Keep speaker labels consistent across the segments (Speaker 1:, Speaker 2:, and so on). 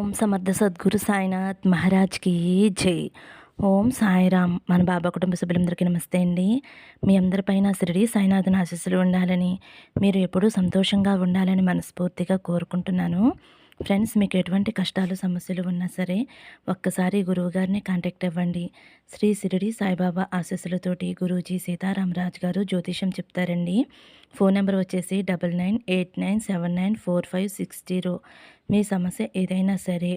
Speaker 1: ఓం సమర్థ సద్గురు సాయినాథ్ మహారాజ్కి జై. ఓం సాయిరామ్. మన బాబా కుటుంబ సభ్యులందరికీ నమస్తే అండి. మీ అందరిపైన షిరిడి సాయినాథుని ఆశీస్సులు ఉండాలని, మీరు ఎప్పుడూ సంతోషంగా ఉండాలని మనస్ఫూర్తిగా కోరుకుంటున్నాను. ఫ్రెండ్స్, మీకు ఎటువంటి కష్టాలు సమస్యలు ఉన్నా సరే ఒక్కసారి గురువుగారిని కాంటాక్ట్ అవ్వండి. శ్రీ షిరిడి సాయిబాబా ఆశీస్సులతోటి గురూజీ సీతారామరాజు గారు జ్యోతిషం చెప్తారండి. ఫోన్ నెంబర్ వచ్చేసి 9989794560. మీ సమస్య ఏదైనా సరే,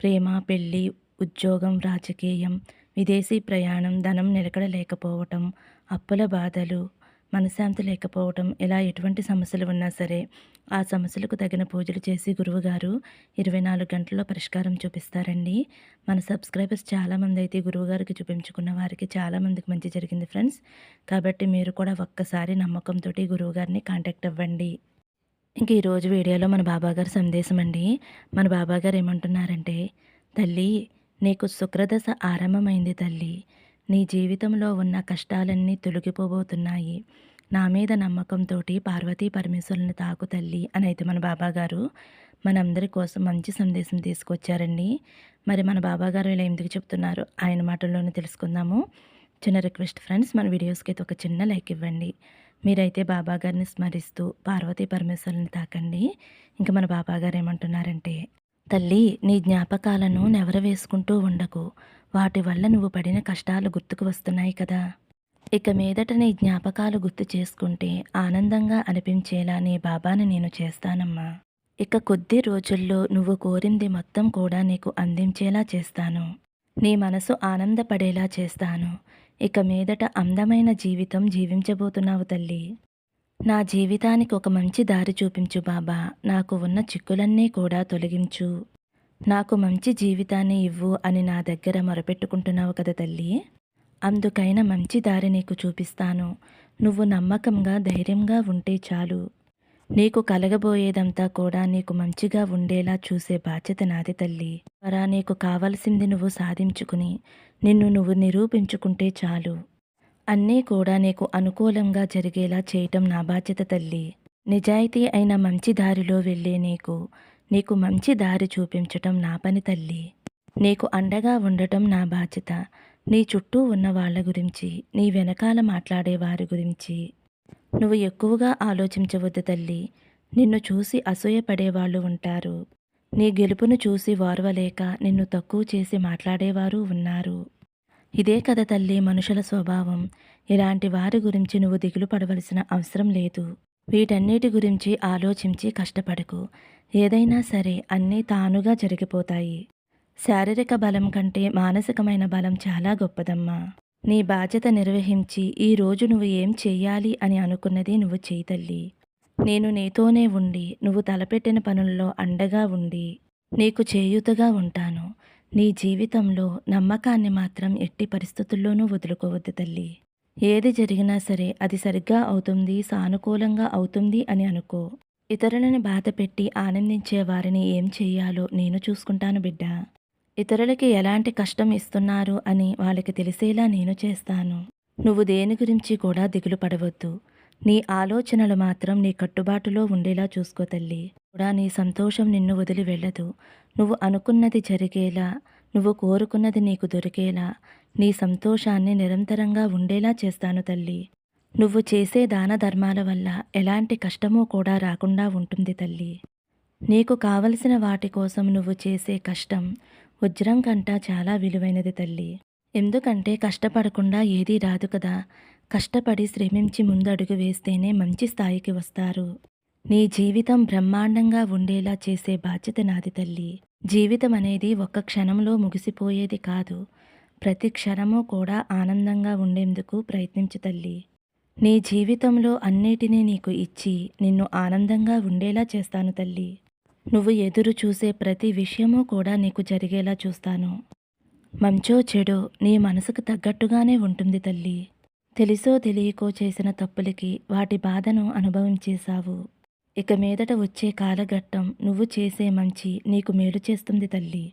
Speaker 1: ప్రేమ, పెళ్ళి, ఉద్యోగం, రాజకీయం, విదేశీ ప్రయాణం, ధనం నిలకడ లేకపోవటం, అప్పుల బాధలు, మనశ్శాంతి లేకపోవటం, ఇలా ఎటువంటి సమస్యలు ఉన్నా సరే ఆ సమస్యలకు తగిన పూజలు చేసి గురువుగారు 24 గంటల్లో పరిష్కారం చూపిస్తారండి. మన సబ్స్క్రైబర్స్ చాలామంది అయితే గురువుగారికి చూపించుకున్న వారికి చాలామందికి మంచి జరిగింది ఫ్రెండ్స్. కాబట్టి మీరు కూడా ఒక్కసారి నమ్మకంతో గురువుగారిని కాంటాక్ట్ అవ్వండి. ఇంక ఈరోజు వీడియోలో మన బాబాగారు సందేశం అండి. మన బాబాగారు ఏమంటున్నారంటే, తల్లి, నీకు శుక్రదశ ఆరంభమైంది తల్లి. నీ జీవితంలో ఉన్న కష్టాలన్నీ తొలగిపోబోతున్నాయి. నా మీద నమ్మకంతో పార్వతీ పరమేశ్వరుని తాకు తల్లి అని అయితే మన బాబాగారు మనందరి కోసం మంచి సందేశం తీసుకొచ్చారండి. మరి మన బాబాగారు ఇలా ఎందుకు చెప్తున్నారు ఆయన మాటల్లోనే తెలుసుకుందాము. చిన్న రిక్వెస్ట్ ఫ్రెండ్స్, మన వీడియోస్కి అయితే ఒక చిన్న లైక్ ఇవ్వండి. మీరైతే బాబాగారిని స్మరిస్తూ పార్వతీ పరమేశ్వరుని తాకండి. ఇంకా మన బాబాగారు ఏమంటున్నారంటే, తల్లి, నీ జ్ఞాపకాలను నెవరవేసుకుంటూ ఉండకు. వాటి వల్ల నువ్వు పడిన కష్టాలు గుర్తుకు వస్తున్నాయి కదా. ఇక మీదట నీ జ్ఞాపకాలు గుర్తు చేసుకుంటే ఆనందంగా అనిపించేలా నీ బాబాని నేను చేస్తానమ్మా. ఇక కొద్ది రోజుల్లో నువ్వు కోరింది మొత్తం కూడా నీకు అందించేలా చేస్తాను. నీ మనసు ఆనందపడేలా చేస్తాను. ఇక మీదట అందమైన జీవితం జీవించబోతున్నావు తల్లి. నా జీవితానికి ఒక మంచి దారి చూపించు బాబా. నాకు ఉన్న చిక్కులన్నీ కూడా తొలగించు. నాకు మంచి జీవితాన్ని ఇవ్వు అని నా దగ్గర మొరపెట్టుకుంటున్నావు కదా తల్లి. అందుకైనా మంచి దారి నీకు చూపిస్తాను. నువ్వు నమ్మకంగా, ధైర్యంగా ఉంటే చాలు. నీకు కలగబోయేదంతా కూడా నీకు మంచిగా ఉండేలా చూసే బాధ్యత నాది తల్లి. మరా నీకు కావలసింది నువ్వు సాధించుకుని నిన్ను నువ్వు నిరూపించుకుంటే చాలు. అన్నీ కూడా నీకు అనుకూలంగా జరిగేలా చేయటం నా బాధ్యత తల్లి. నిజాయితీ అయిన మంచి దారిలో వెళ్ళే నీకు మంచి దారి చూపించటం నా పని తల్లి. నీకు అండగా ఉండటం నా బాధ్యత. నీ చుట్టూ ఉన్న వాళ్ళ గురించి, నీ వెనకాల మాట్లాడే వారి గురించి నువ్వు ఎక్కువగా ఆలోచించవద్దు తల్లి. నిన్ను చూసి అసూయపడేవాళ్ళు ఉంటారు. నీ గెలుపును చూసి ఓర్వలేక నిన్ను తక్కువ చేసి మాట్లాడేవారు ఉన్నారు. ఇదే కదా తల్లి మనుషుల స్వభావం. ఇలాంటి వారి గురించి నువ్వు దిగులు పడవలసిన అవసరం లేదు. వీటన్నిటి గురించి ఆలోచించి కష్టపడకు. ఏదైనా సరే అన్నీ తానుగా జరిగిపోతాయి. శారీరక బలం కంటే మానసికమైన బలం చాలా గొప్పదమ్మా. నీ బాధ్యత నిర్వహించి ఈరోజు నువ్వు ఏం చెయ్యాలి అని అనుకున్నది నువ్వు చెయ్యి తల్లి. నేను నీతోనే ఉండి నువ్వు తలపెట్టిన పనుల్లో అండగా ఉండి నీకు చేయూతగా ఉంటాను. నీ జీవితంలో నమ్మకాన్ని మాత్రం ఎట్టి పరిస్థితుల్లోనూ వదులుకోవద్దు తల్లి. ఏది జరిగినా సరే అది సరిగ్గా అవుతుంది, సానుకూలంగా అవుతుంది అని అనుకో. ఇతరులను బాధపెట్టి ఆనందించే వారిని ఏం చెయ్యాలో నేను చూసుకుంటాను బిడ్డ. ఇతరులకి ఎలాంటి కష్టం ఇస్తున్నారు అని వాళ్ళకి తెలిసేలా నేను చేస్తాను. నువ్వు దేని గురించి కూడా దిగులు పడవద్దు. నీ ఆలోచనలు మాత్రం నీ కట్టుబాటులో ఉండేలా చూసుకో తల్లి. కూడా నీ సంతోషం నిన్ను వదిలి వెళ్ళదు. నువ్వు అనుకున్నది జరిగేలా, నువ్వు కోరుకున్నది నీకు దొరికేలా నీ సంతోషాన్ని నిరంతరంగా ఉండేలా చేస్తాను తల్లి. నువ్వు చేసే దాన ధర్మాల వల్ల ఎలాంటి కష్టమూ కూడా రాకుండా ఉంటుంది తల్లి. నీకు కావలసిన వాటి కోసం నువ్వు చేసే కష్టం వజ్రం కంటా చాలా విలువైనది తల్లి. ఎందుకంటే కష్టపడకుండా ఏదీ రాదు కదా. కష్టపడి శ్రమించి ముందడుగు వేస్తేనే మంచి స్థాయికి వస్తారు. నీ జీవితం బ్రహ్మాండంగా ఉండేలా చేసే బాధ్యత నాది తల్లి. జీవితం అనేది ఒక్క క్షణంలో ముగిసిపోయేది కాదు. ప్రతి క్షణము కూడా ఆనందంగా ఉండేందుకు ప్రయత్నించు తల్లి. నీ జీవితంలో అన్నిటినీ నీకు ఇచ్చి నిన్ను ఆనందంగా ఉండేలా చేస్తాను తల్లి. నువ్వు ఎదురు చూసే ప్రతి విషయమూ కూడా నీకు జరిగేలా చూస్తాను. మంచో చెడో నీ మనసుకు తగ్గట్టుగానే ఉంటుంది తల్లి. తెలిసో తెలియకో చేసిన తప్పులకి వాటి బాధను అనుభవించేశావు. ఇక మీదట వచ్చే కాలఘట్టం నువ్వు చేసే మంచి నీకు మేలు చేస్తుంది తల్లి.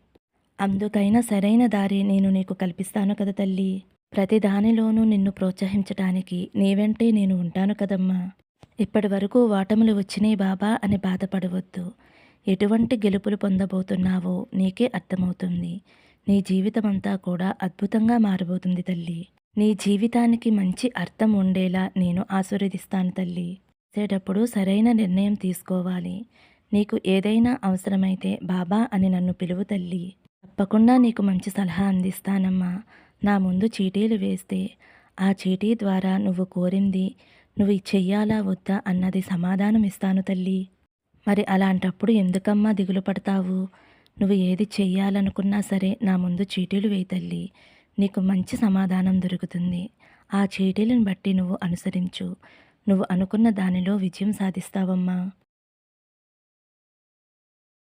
Speaker 1: అందుకైనా సరైన దారి నేను నీకు కల్పిస్తాను కదా తల్లి. ప్రతి దానిలోనూ నిన్ను ప్రోత్సహించటానికి నీ వెంటే నేను ఉంటాను కదమ్మా. ఇప్పటి వరకు ఓటములు వచ్చినాయి బాబా అని బాధపడవద్దు. ఎటువంటి గెలుపులు పొందబోతున్నావో నీకే అర్థమవుతుంది. నీ జీవితమంతా కూడా అద్భుతంగా మారబోతుంది తల్లి. నీ జీవితానికి మంచి అర్థం ఉండేలా నేను ఆశీర్వదిస్తాను తల్లి. చేసేటప్పుడు సరైన నిర్ణయం తీసుకోవాలి. నీకు ఏదైనా అవసరమైతే బాబా అని నన్ను పిలువు తల్లి. తప్పకుండా నీకు మంచి సలహా అందిస్తానమ్మా. నా ముందు చీటీలు వేస్తే ఆ చీటీ ద్వారా నువ్వు కోరింది నువ్వు చెయ్యాలా వద్దా అన్నది సమాధానం ఇస్తాను తల్లి. మరి అలాంటప్పుడు ఎందుకమ్మా దిగులు పడతావు? నువ్వు ఏది చెయ్యాలనుకున్నా సరే నా ముందు చీటీలు వేయి తల్లి. నీకు మంచి సమాధానం దొరుకుతుంది. ఆ చీటీలను బట్టి నువ్వు అనుసరించు. నువ్వు అనుకున్న దానిలో విజయం సాధిస్తావమ్మా.